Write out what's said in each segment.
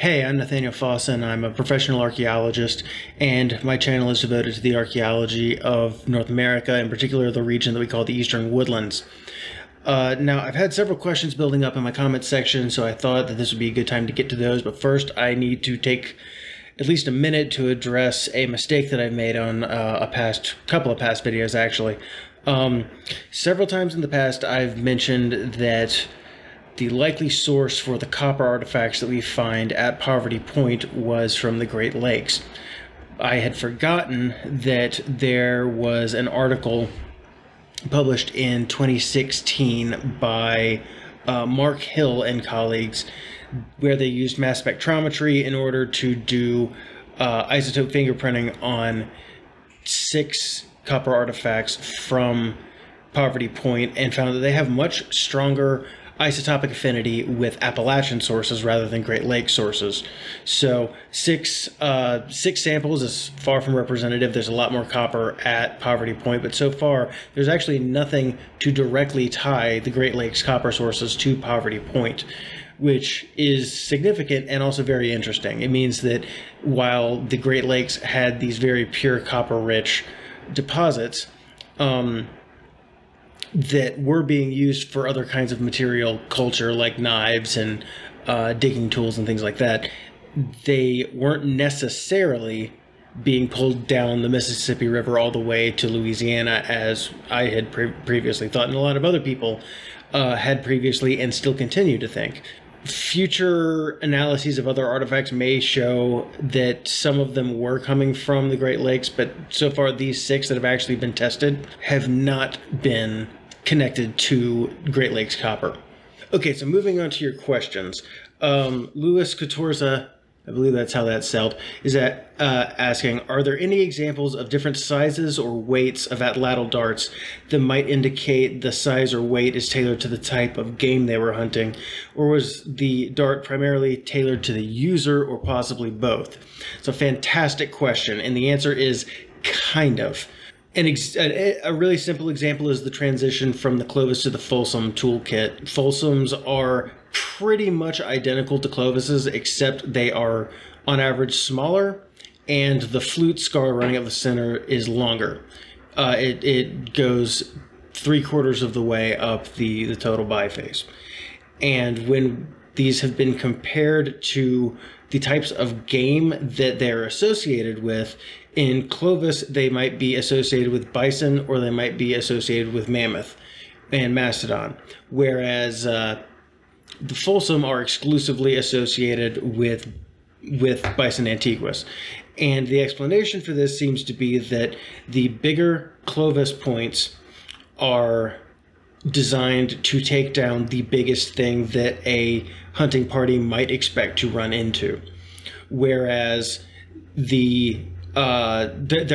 Hey, I'm Nathaniel Fawson. I'm a professional archaeologist, and my channel is devoted to the archaeology of North America, in particular the region that we call the Eastern Woodlands. Now, I've had several questions building up in my comments section, so I thought that this would be a good time to get to those, but first I need to take at least a minute to address a mistake that I've made on a couple of past videos, actually. Several times in the past, I've mentioned that the likely source for the copper artifacts that we find at Poverty Point was from the Great Lakes. I had forgotten that there was an article published in 2016 by Mark Hill and colleagues where they used mass spectrometry in order to do isotope fingerprinting on 6 copper artifacts from Poverty Point and found that they have much stronger isotopic affinity with Appalachian sources rather than Great Lakes sources. So six samples is far from representative. There's a lot more copper at Poverty Point, but so far there's actually nothing to directly tie the Great Lakes copper sources to Poverty Point, which is significant and also very interesting. It means that while the Great Lakes had these very pure copper-rich deposits, that were being used for other kinds of material culture like knives and digging tools and things like that, they weren't necessarily being pulled down the Mississippi River all the way to Louisiana as I had previously thought, and a lot of other people had previously and still continue to think. Future analyses of other artifacts may show that some of them were coming from the Great Lakes, but so far these 6 that have actually been tested have not been connected to Great Lakes copper. Okay, so moving on to your questions. Louis Catorza, I believe that's how that's spelled, is asking, are there any examples of different sizes or weights of atlatal darts that might indicate the size or weight is tailored to the type of game they were hunting? Or was the dart primarily tailored to the user, or possibly both? It's a fantastic question, and the answer is kind of. A really simple example is the transition from the Clovis to the Folsom toolkit. Folsoms are pretty much identical to Clovises, except they are on average smaller, and the flute scar running up the center is longer. It goes 3/4 of the way up the total biface. And when these have been compared to the types of game that they're associated with, in Clovis, they might be associated with bison, or they might be associated with mammoth and mastodon, whereas the Folsom are exclusively associated with bison antiquus. And the explanation for this seems to be that the bigger Clovis points are designed to take down the biggest thing that a hunting party might expect to run into, whereas they're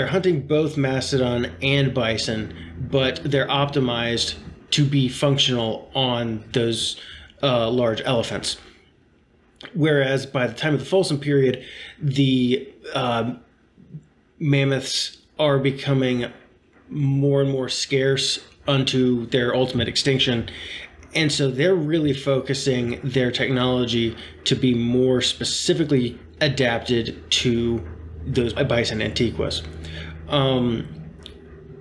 hunting both mastodon and bison, but they're optimized to be functional on those large elephants. Whereas by the time of the Folsom period, the mammoths are becoming more and more scarce unto their ultimate extinction. And so they're really focusing their technology to be more specifically adapted to those bison antiquus.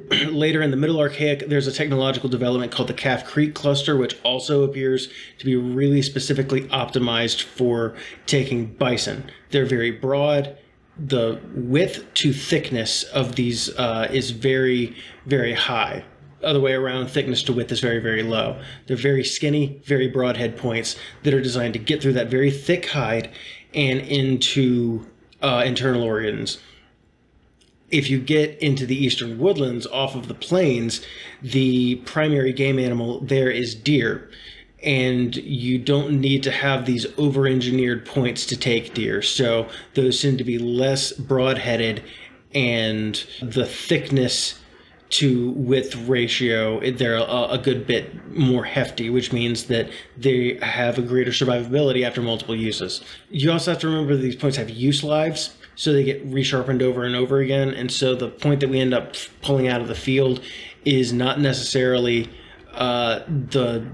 Later in the Middle Archaic, there's a technological development called the Calf Creek cluster, which also appears to be really specifically optimized for taking bison. They're very broad. The width to thickness of these is very, very high. Other way around, thickness to width is very, very low. They're very skinny, very broad head points that are designed to get through that very thick hide and into internal organs. If you get into the Eastern Woodlands off of the plains, the primary game animal there is deer. And you don't need to have these over-engineered points to take deer. So those tend to be less broad-headed, and the thickness to width ratio, they're a good bit more hefty, which means that they have a greater survivability after multiple uses. You also have to remember that these points have use lives, so they get resharpened over and over again, and so the point that we end up pulling out of the field is not necessarily the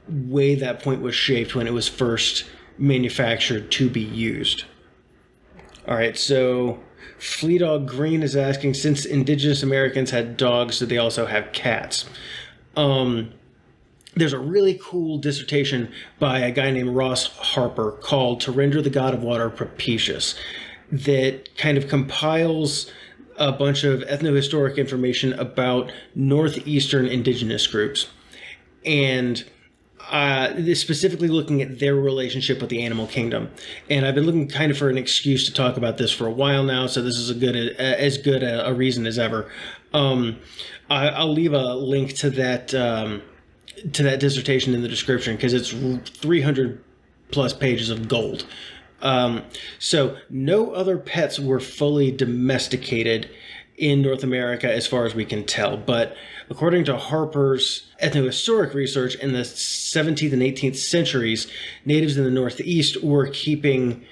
way that point was shaped when it was first manufactured to be used. All right, so Flea Dog Green is asking, since indigenous Americans had dogs, did they also have cats? There's a really cool dissertation by a guy named Ross Harper called To Render the God of Water Propitious that kind of compiles a bunch of ethnohistoric information about northeastern indigenous groups, and specifically looking at their relationship with the animal kingdom. And I've been looking kind of for an excuse to talk about this for a while now, so this is as good a reason as ever. I'll leave a link to that dissertation in the description, because it's 300 plus pages of gold. So no other pets were fully domesticated in North America as far as we can tell, but according to Harper's ethnohistoric research, in the 17th and 18th centuries, natives in the Northeast were keeping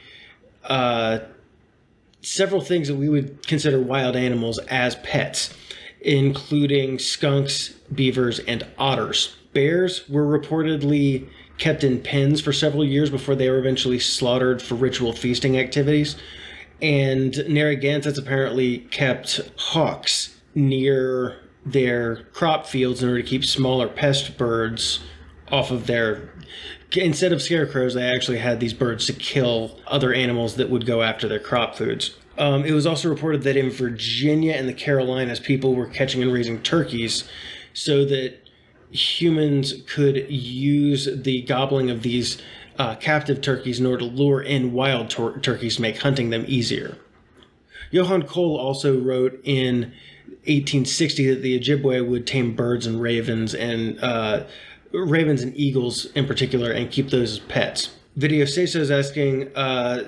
several things that we would consider wild animals as pets, including skunks, beavers, and otters. Bears were reportedly kept in pens for several years before they were eventually slaughtered for ritual feasting activities. And Narragansetts apparently kept hawks near their crop fields in order to keep smaller pest birds off of their... Instead of scarecrows, they actually had these birds to kill other animals that would go after their crop foods. It was also reported that in Virginia and the Carolinas, people were catching and raising turkeys so that humans could use the gobbling of these captive turkeys in order to lure in wild turkeys to make hunting them easier. Johann Cole also wrote in 1860 that the Ojibwe would tame birds and ravens and eagles in particular, and keep those as pets. Video Seso is asking,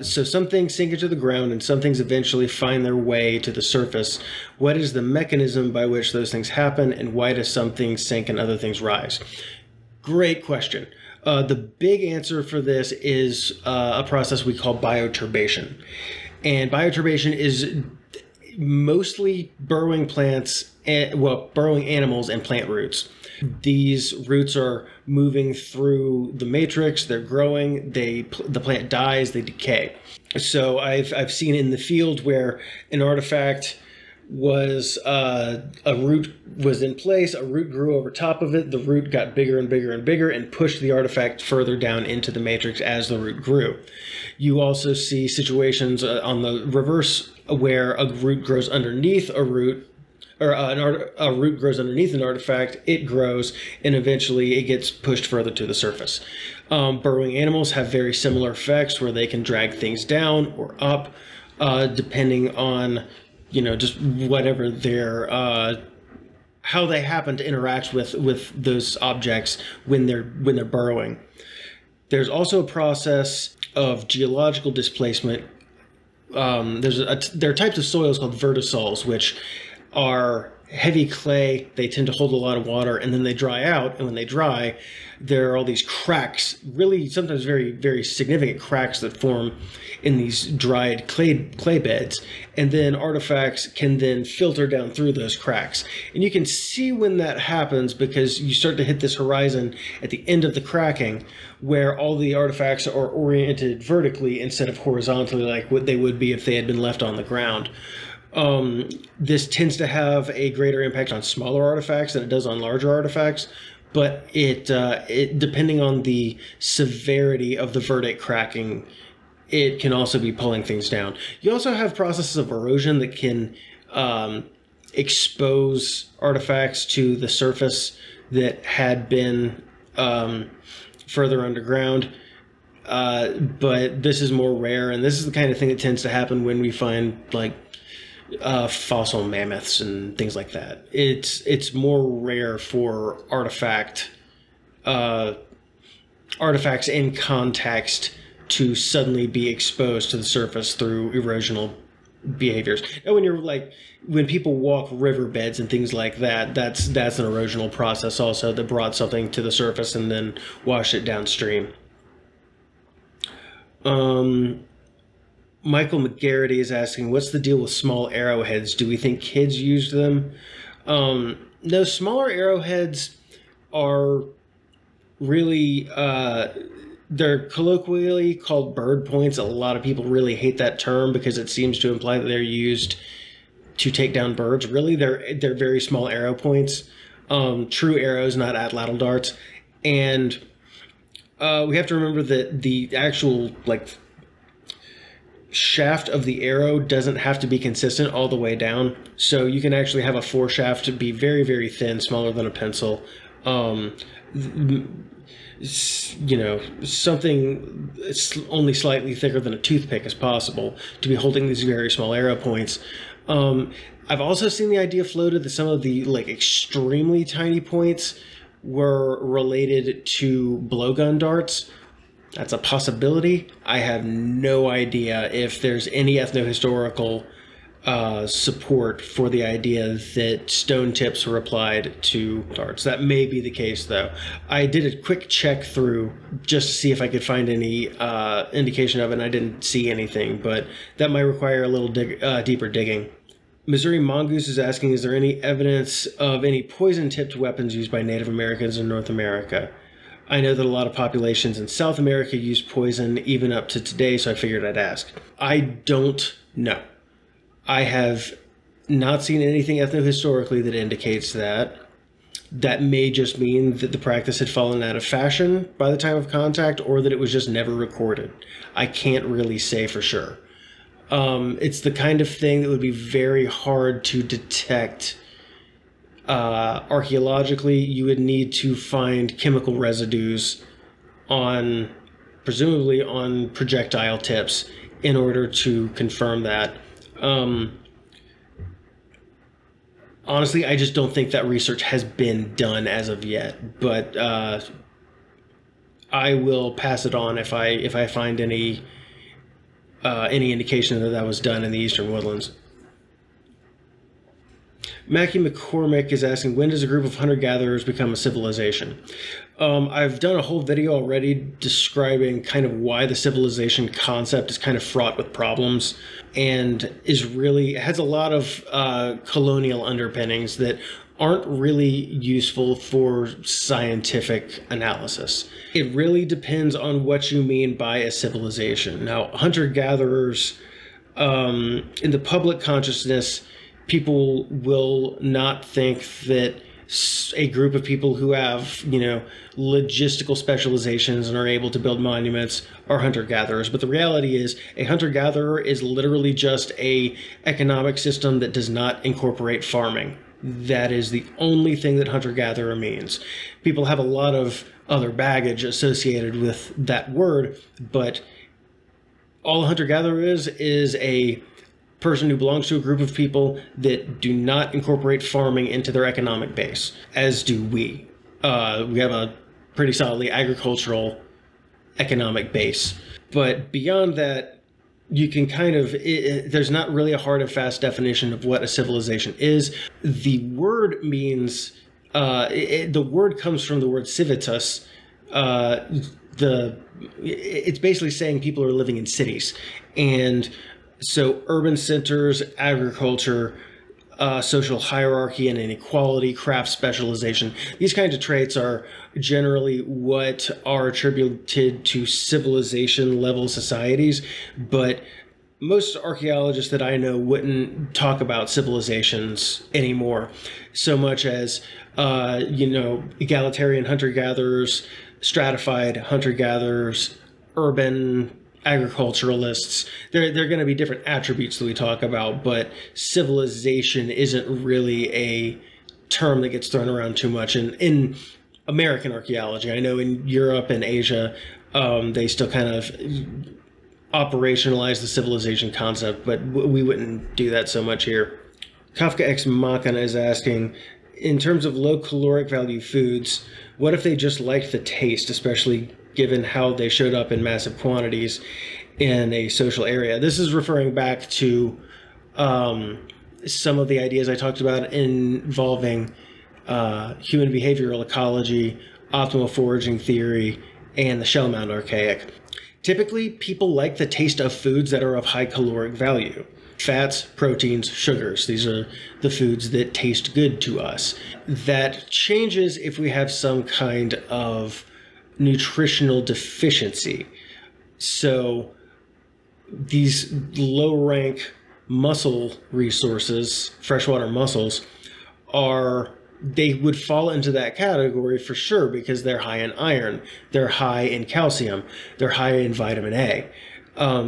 so some things sink into the ground and some things eventually find their way to the surface. What is the mechanism by which those things happen, and why do some things sink and other things rise? Great question. The big answer for this is a process we call bioturbation. And bioturbation is mostly burrowing plants, burrowing animals and plant roots. These roots are moving through the matrix, they're growing, the plant dies, they decay. So I've seen in the field where an artifact was a root was in place, a root grew over top of it, the root got bigger and bigger and bigger and pushed the artifact further down into the matrix as the root grew. You also see situations on the reverse where a root grows underneath a root, or a root grows underneath an artifact, it grows, and eventually it gets pushed further to the surface. Burrowing animals have very similar effects where they can drag things down or up, depending on, just whatever their, how they happen to interact with those objects when they're burrowing. There's also a process of geological displacement. There are types of soils called vertisols, which are heavy clay. They tend to hold a lot of water, and then they dry out. And when they dry, there are all these cracks, really sometimes very, very significant cracks that form in these dried clay beds. And then artifacts can then filter down through those cracks. And you can see when that happens because you start to hit this horizon at the end of the cracking where all the artifacts are oriented vertically instead of horizontally like what they would be if they had been left on the ground. This tends to have a greater impact on smaller artifacts than it does on larger artifacts, but it depending on the severity of the verdict cracking, it can also be pulling things down. You also have processes of erosion that can expose artifacts to the surface that had been further underground. But this is more rare, and this is the kind of thing that tends to happen when we find like fossil mammoths and things like that. It's more rare for artifacts in context to suddenly be exposed to the surface through erosional behaviors. And when people walk riverbeds and things like that, that's an erosional process also that brought something to the surface and then washed it downstream. Michael McGarity is asking, what's the deal with small arrowheads? Do we think kids used them? No, smaller arrowheads are really, They're colloquially called bird points. A lot of people really hate that term because it seems to imply that they're used to take down birds. Really, they're very small arrow points, true arrows, not atlatal darts. And we have to remember that the actual shaft of the arrow doesn't have to be consistent all the way down. So you can actually have a foreshaft to be very, very thin, smaller than a pencil. Something only slightly thicker than a toothpick is possible to be holding these very small arrow points. I've also seen the idea floated that some of the extremely tiny points were related to blowgun darts. That's a possibility. I have no idea if there's any ethnohistorical support for the idea that stone tips were applied to darts. That may be the case, though. I did a quick check through just to see if I could find any indication of it, and I didn't see anything, but that might require a little deeper digging. Missouri Mongoose is asking, is there any evidence of any poison-tipped weapons used by Native Americans in North America? I know that a lot of populations in South America use poison even up to today, so I figured I'd ask. I don't know. I have not seen anything ethnohistorically that indicates that. That may just mean that the practice had fallen out of fashion by the time of contact, or that it was just never recorded. I can't really say for sure. It's the kind of thing that would be very hard to detect archaeologically. You would need to find chemical residues presumably on projectile tips, in order to confirm that. Honestly, I just don't think that research has been done as of yet, but I will pass it on if I find any indication that that was done in the Eastern Woodlands. Mackie McCormick is asking, when does a group of hunter-gatherers become a civilization? I've done a whole video already describing kind of why the civilization concept is kind of fraught with problems, and has a lot of colonial underpinnings that aren't really useful for scientific analysis. It really depends on what you mean by a civilization. Now, hunter-gatherers, in the public consciousness, people will not think that a group of people who have, logistical specializations and are able to build monuments are hunter-gatherers. But the reality is a hunter-gatherer is literally just a economic system that does not incorporate farming. That is the only thing that hunter-gatherer means. People have a lot of other baggage associated with that word, but all a hunter-gatherer is a person who belongs to a group of people that do not incorporate farming into their economic base, as do we. We have a pretty solidly agricultural economic base. But beyond that, you can there's not really a hard and fast definition of what a civilization is. The word means, the word comes from the word civitas. It's basically saying people are living in cities. And so urban centers, agriculture, social hierarchy and inequality, craft specialization, these kinds of traits are generally what are attributed to civilization level societies. But most archaeologists that I know wouldn't talk about civilizations anymore so much as, egalitarian hunter-gatherers, stratified hunter-gatherers, urban agriculturalists. They're going to be different attributes that we talk about, but civilization isn't really a term that gets thrown around too much in American archaeology. I know in Europe and Asia, they still kind of operationalize the civilization concept, but we wouldn't do that so much here. Kafka Ex Machina is asking, in terms of low caloric value foods, what if they just liked the taste, especially given how they showed up in massive quantities in a social area? This is referring back to some of the ideas I talked about involving human behavioral ecology, optimal foraging theory, and the shell mound archaic. Typically, people like the taste of foods that are of high caloric value. Fats, proteins, sugars. These are the foods that taste good to us. That changes if we have some kind of nutritional deficiency. So these low-rank mussel resources, freshwater mussels, they would fall into that category for sure because they're high in iron, they're high in calcium, they're high in vitamin A.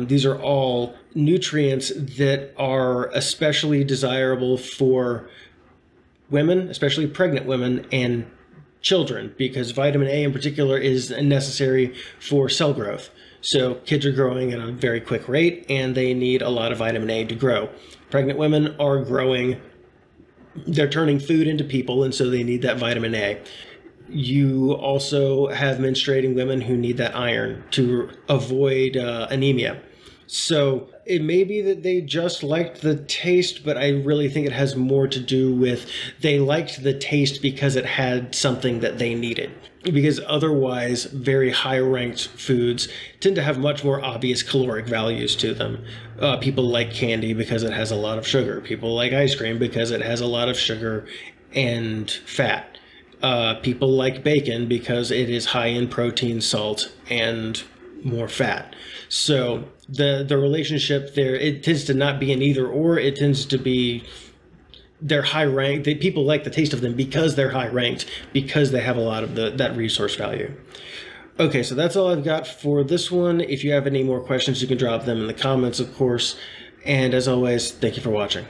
These are all nutrients that are especially desirable for women, especially pregnant women and children, because vitamin A in particular is necessary for cell growth. So kids are growing at a very quick rate and they need a lot of vitamin A to grow. Pregnant women are growing, they're turning food into people, and so they need that vitamin A. You also have menstruating women who need that iron to avoid anemia. So it may be that they just liked the taste, but I really think it has more to do with they liked the taste because it had something that they needed. Because otherwise, very high-ranked foods tend to have much more obvious caloric values to them. People like candy because it has a lot of sugar. People like ice cream because it has a lot of sugar and fat. People like bacon because it is high in protein, salt, and more fat. So the relationship there, it tends to not be an either or. It tends to be they're high ranked. People like the taste of them because they're high ranked, because they have a lot of that resource value. Okay, so that's all I've got for this one. If you have any more questions, you can drop them in the comments, of course. And as always, thank you for watching.